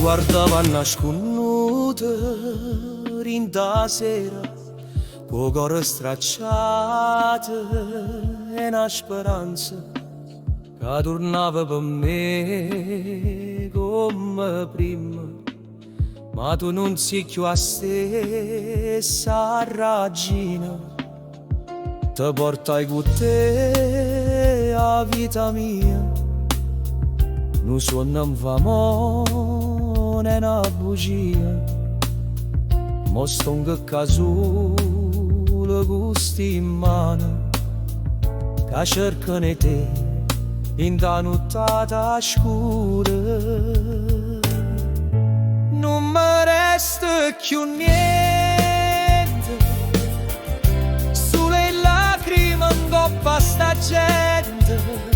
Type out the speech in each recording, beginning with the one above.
guardava nasconuta in da sera, con cuore stracciato e una speranza che tornava per me come prima. Ma tu non sei più la stessa regina, ti portai con te la vita mia. Non sono un famo né una bugia, ma sto in casulo gusti in mano, che cercano te in da nottata scura. Non mi resta più niente, sole lacrime in coppa sta gente.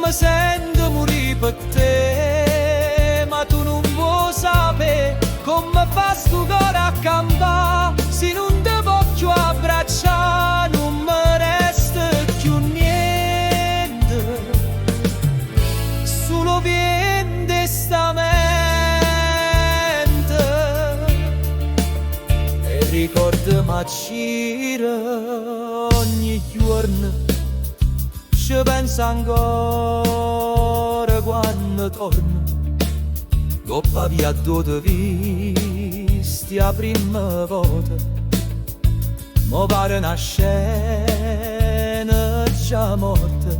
Mi sento morire per te, ma tu non vuoi sapere come fa sto cuore a campare. Se non ti voglio abbracciare non mi resta più niente, solo viene sta mente. E ricordo mi gira ogni giorno, ci penso ancora quando torno, coppa via dove visti la prima volta. Mo pare una scena già morta,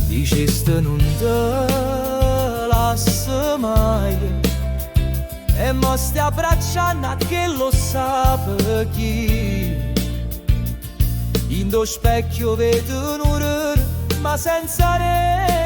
dicesti non te lascio mai, e mo stai abbracciando a che lo sa per chi. In do specchio vedo un orrore, ma senza re.